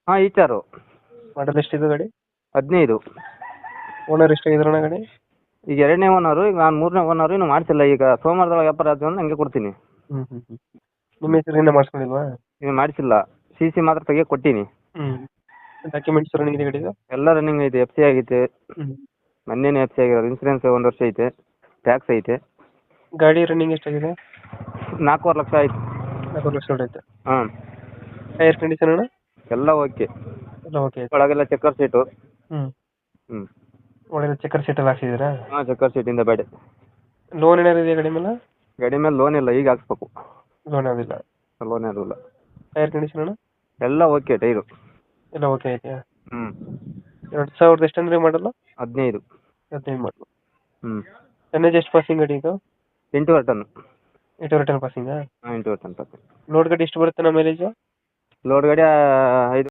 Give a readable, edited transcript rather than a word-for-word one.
ಹಾಂ ಈಚಾರು ಮಾಡಲ್ ಎಷ್ಟಿದೆ ಗಾಡಿ? 15. ಓನರ್ ಎಷ್ಟಾಗಿದ್ರಣ್ಣ ಗಾಡಿ? ಈಗ 2ನೇ ಓನರು, ಈಗ ನಾನು 3ನೇ ಓನರು, ಇನ್ನೂ ಮಾಡಿಸಿಲ್ಲ. ಈಗ ಸೋಮವಾರದೊಳಗೆ ವ್ಯಾಪಾರ ಆಯ್ತು ಅಂದ್ರೆ ಹಂಗೆ ಕೊಡ್ತೀನಿ. ನಿಮ್ಮ ಹೆಸರಿಂದ ಮಾಡಿಸ್ಕೊಂಡಿಲ್ವಾ? ಇನ್ನು ಮಾಡಿಸಿಲ್ಲ. CC ಮಾತ್ರ ತೆಗಿಯಕ್ಕೆ ಕೊಟ್ಟೀನಿ. ಡಾಕ್ಯುಮೆಂಟ್ಸ್ ರನ್ನಿಂಗ್ ಇದೆ ಗಾಡಿದು? ಎಲ್ಲ ರನ್ನಿಂಗ್ ಐತೆ. FC ಆಗೈತೆ. ಮೊನ್ನೆನೇ FC ಆಗಿರೋದು. ಇನ್ಸೂರೆನ್ಸ್ 1 ವರ್ಷ ಐತೆ. ಟ್ಯಾಕ್ಸ್ ಐತೆ. ಗಾಡಿ ರನ್ನಿಂಗ್ ಎಷ್ಟಾಗಿದೆ? 4.25 ಲಕ್ಷ ಆಯ್ತು. 4 ಲಕ್ಷ ಹೊಡೈತೆ. ಹಾಂ, ಟೈರ್ ಕಂಡೀಷನ್ ಅಣ್ಣ? ಎಲ್ಲ ಓಕೆ. ಎಲ್ಲ ಓಕೆ ಐತೆ. ಒಳಗೆಲ್ಲ ಚೆಕ್ಕರ್ ಸೀಟು. ಹ್ಞೂ ಹ್ಞೂ ಒಳ್ಳೆ ಚೆಕ್ಕರ್ ಸೀಟಲ್ಲಿ ಹಾಕ್ಸಿದ್ದೀರಾ? ಹಾಂ, ಚೆಕ್ಕರ್ ಸೀಟಿಂದ ಬೇಡ. ಲೋನ್ ಏನಾರು ಇದೆಯಾ ಗಾಡಿ ಮೇಲೆ? ಗಾಡಿ ಮೇಲೆ ಲೋನ್ ಇಲ್ಲ, ಈಗ ಹಾಕ್ಸ್ಬೇಕು. ಲೋನ್ ಯಾವುದಿಲ್ಲ. ಲೋನ್ ಯಾರು ಇಲ್ಲ. ಟೈರ್ ಕಂಡೀಷನ್ ಅಣ್ಣ? ಎಲ್ಲ ಓಕೆ ಟೈರು. ಎಲ್ಲ ಓಕೆ ಐತೆಯಾ? ಹ್ಞೂ 2000 ಎಷ್ಟಂದ್ರೆ ಮಾಡಲ್ಲ? 15. 15 ಮಾಡಲು. ಹ್ಞೂ ಟನ್ನೇಜ್ ಎಷ್ಟು ಪಾಸಿಂಗ್ ಗಾಡಿ ಇದು? 8 ಟನ್. 8 ಟನ್ ಪಾಸಿಂಗಾ? ಹಾಂ, 8 ಟನ್ ಪಾಸಿಂಗ್. ಲೋಡ್ ಗಾಡಿ ಎಷ್ಟು ಬರುತ್ತೆ ನಮ್ಮ ಮೈಲೇಜು? ಲೋಡ್ ಗಾಡಿ 5